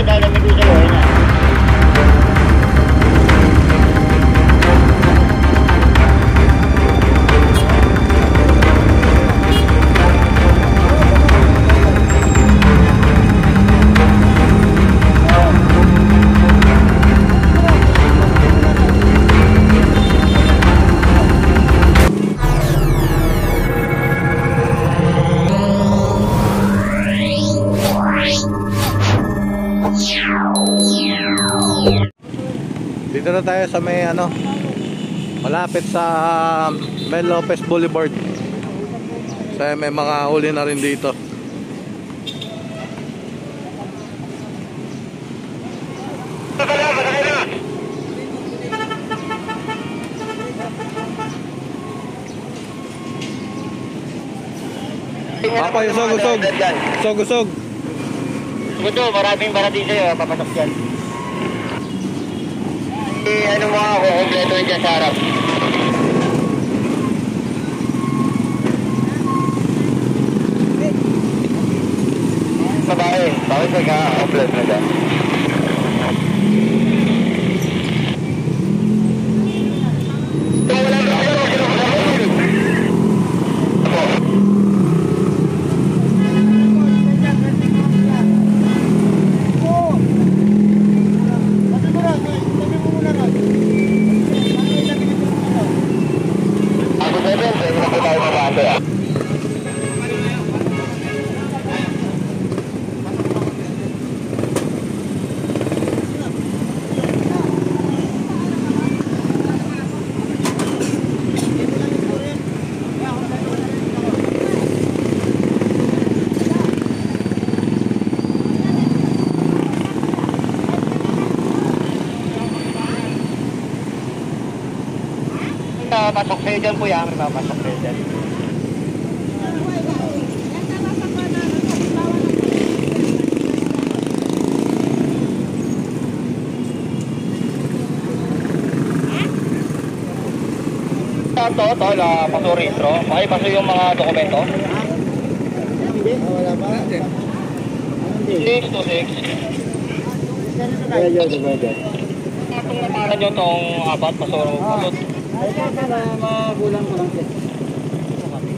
yan, dalamin ko sa'yo. Ayun na. Dito na tayo sa may malapit sa Mel Lopez Boulevard. So may mga huli na rin dito. Papa, usog. Ito, maraming barating sa'yo, papasok dyan. Ano mo ako, kompleto yun dyan sa harap. Sabay, bakit nagka-kompleto na dyan? Pasok kayo dyan po yan, may papasok kayo dyan. Ito, paso rehistro. Paso yung mga dokumento. Hindi, wala pa. 626. Medyo, medyo. Itong nataran nyo itong apat, paso. Ito para magulang ko lang siya.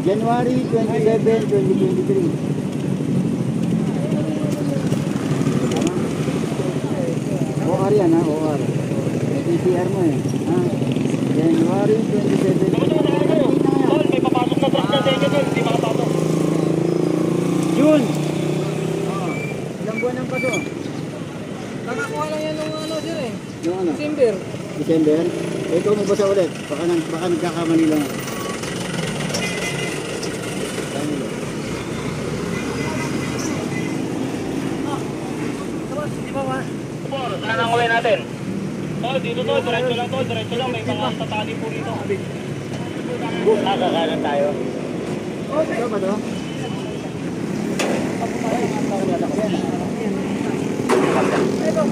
January 27, 2023. OR yan ha, OR. PCR mo eh. January 27. Tol, may papasok na truck na sa inyo tol, hindi makapasok. June! Ilang buwan ang paso? Nakakuha lang yan nung sir eh. Yung ano? December. December? Ikaw magbasa ulit. Baka nagkakamali lang. Saan ang uwi natin? Tol, dito tol, diretso lang tol, diretso lang. May mga tatali po dito. Kakanan tayo. Ito ba ito? Ito.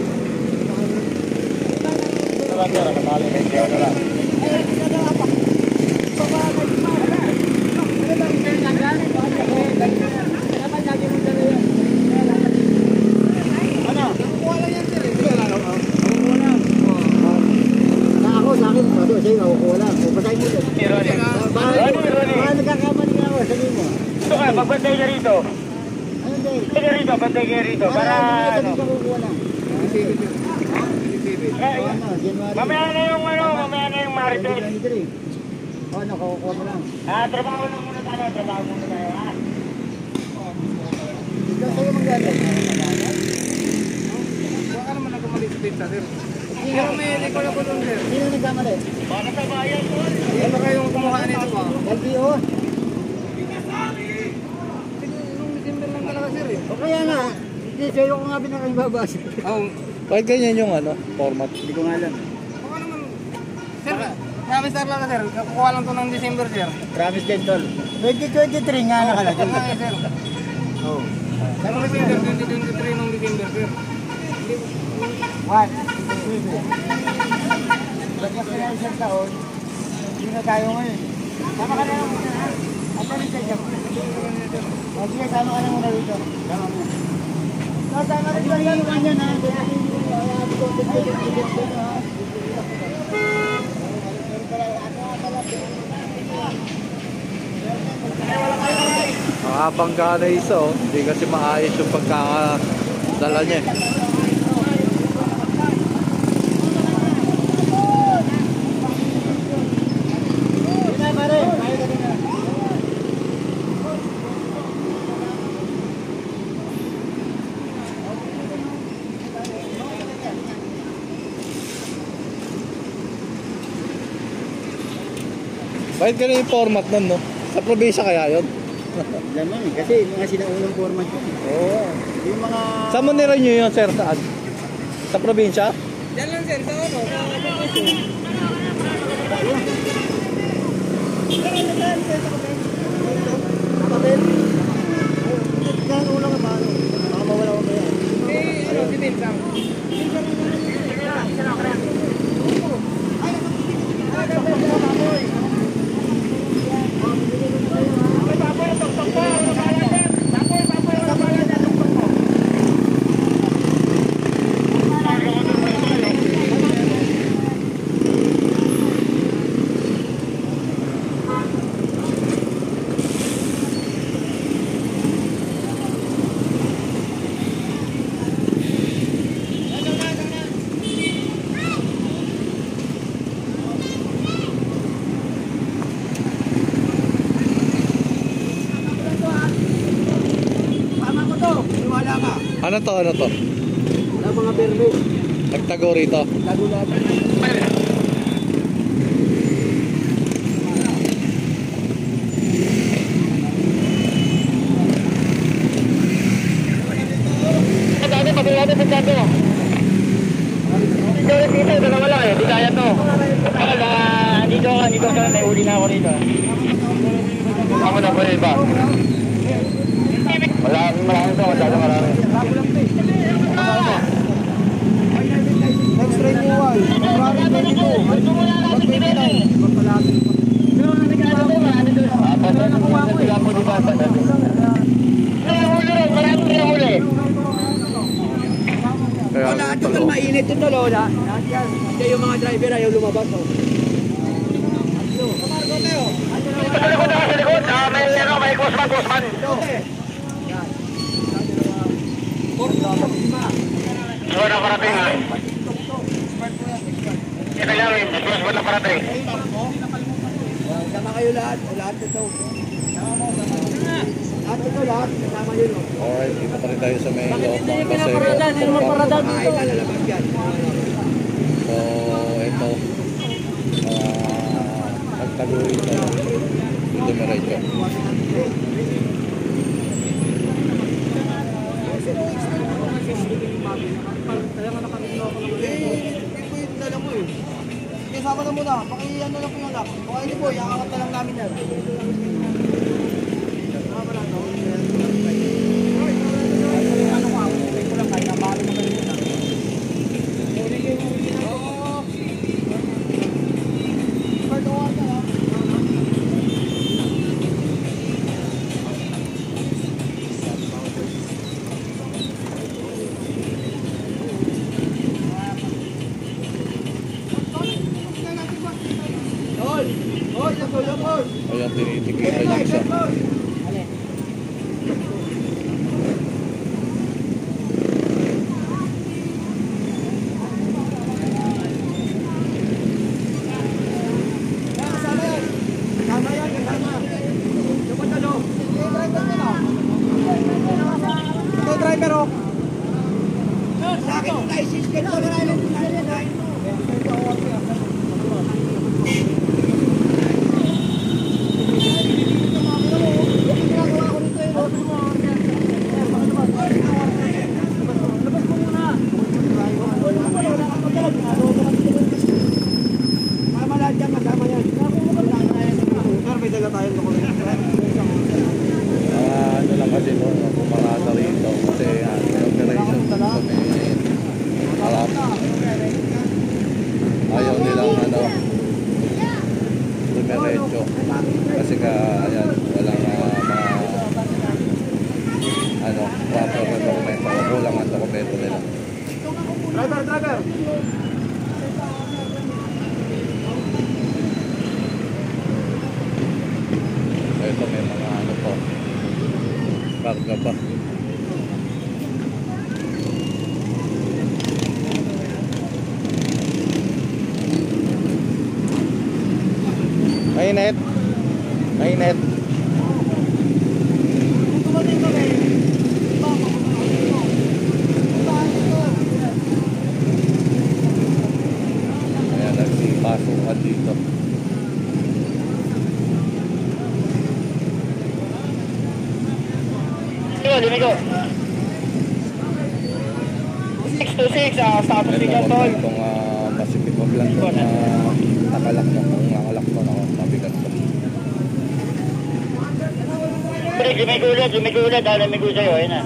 Magbantay ka rito. Bantay ka rito. Para ano. Mamaya na yung marites. Ano, kukuha mo lang. Trabaho lang muna tayo. Ikaw sa'yo mag-gano'n. Huwag ka naman nagkamali sa pizza sir. Pero may Nicola po doon sir. Sino nagkamali? Baka sa bayan tol. Ano kayong kumuha nito ba? LTO? Nung December lang talaga sir eh. O kaya nga, hindi sa'yo ko nga pinakaibabas. Oo. Bakit ganyan yung format? Hindi ko nga alam. Baka naman. Sir, promise sir lang sir. Kukuha lang to ng December sir. Promise din tol. 2023 nga nakalagay. Oo nga sir. Oo. Nung December, 2023 nung December sir. What? Lagyan ka na isang taon, hindi na tayo ngayon. Sama ka na lang muna ha. At ano siya dyan? O sige, sama ka na muna dito. Sama mo. Masama na sila yan. Kanya na. Nakabangga na isa oh. Hindi kasi maayos yung pagkakadala niya. Bakit ganun yung format nun, no? Sa probinsya kaya yun? Lamang eh, kasi mga sinaunang format yun. Oo. Yung mga... Saan mo nila nyo yun, sir? Saan? Sa probinsya? Yan lang sir, sa ano? Kapatid? Yan ulang ka paano? Baka mawala ko ba yan? Eh, ano, si Vincent. Ano to, ano to? Wala mga permit. Nagtago rito. Lago natin. Dati, pagkakita sa dati mo. Dito, dalawa lang eh. Di kaya to. Dito ka na, uli na ako rito. Ako na po yung iba. Marami to, marami. Next renewal. February 22. Mag-29. Magpalagi. Pero nakuha ko eh. Kaya, Lahat yung mainit yung Lola. Lahat yan. Hindi yung mga driver ayaw lumabas. Sa likod. May Kusman. Suwa na parating ha. Ito lang rin, suwa na parating. Sama kayo lahat. Lahat ito. Lahat ito, lahat. Kasama yun. alright, dito pa rin tayo sa may loob ng Hindi Paseo. naman paradan dito. Ay, lalabas yan. So, ito. Nagtago rito. Dumiretso. Sama na muna, pakiyan na lang po yung anak. Kung hindi po, iangat na lang namin yan. Sama na to. Ano ko, hindi ko lang kaya, bali na kayo muna. Ayan, tinitikitan yung isa. Ano lang kasi no, pumarada rito kasi may operation sa may harap. Ayaw nilang dumiretso kasi ayan, walang proper document. kulang ang dokumento nila. Driver. Ito may mga ano po, karga pa. Mainit. Ayan, nagsipasukan dito. Limigo. 626, status Ito siya, naman tol. itong Pacific of lang ito na nakalak mo. Kung nakalak mo na mabigat to. Lumigo ulit, dahil lumigo sa'yo, ayun na.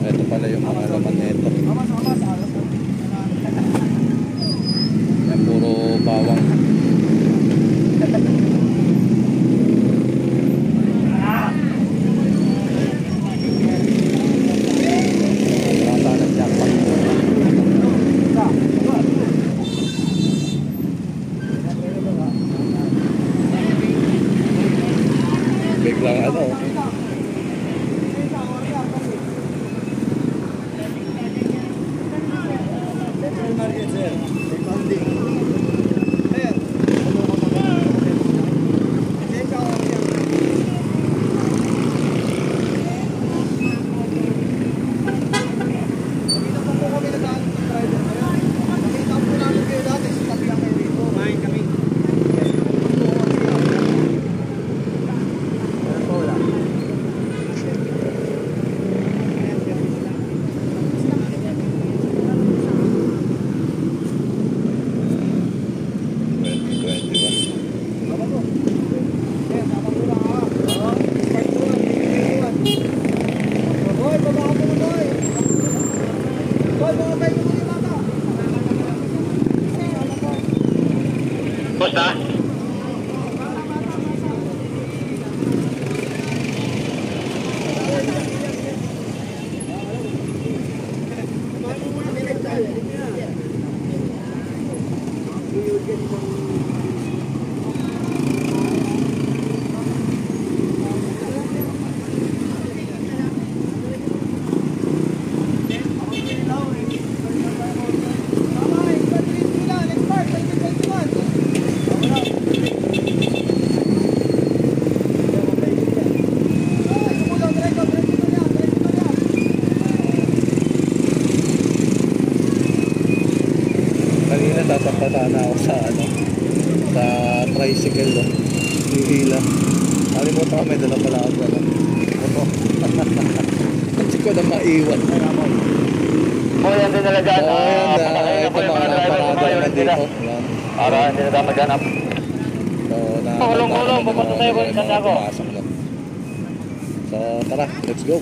Ito pala yung mga laman nito. Yan, puro bawang. Rasa ng jackpot. Biglang ano. Basta? Kanina tatakata na ako sa ano, sa tricycle no. Hihila. Kalimutan ko may dala pala ako ano. Ito. Hindi ko na maiwan. O, yan din nalagaan. Oo, yan na. Ito mga naparada naman dito. Yan. Para hindi na tayo maghanap. So, Kulong, pupunta tayo kung saan ako. So, tara, let's go.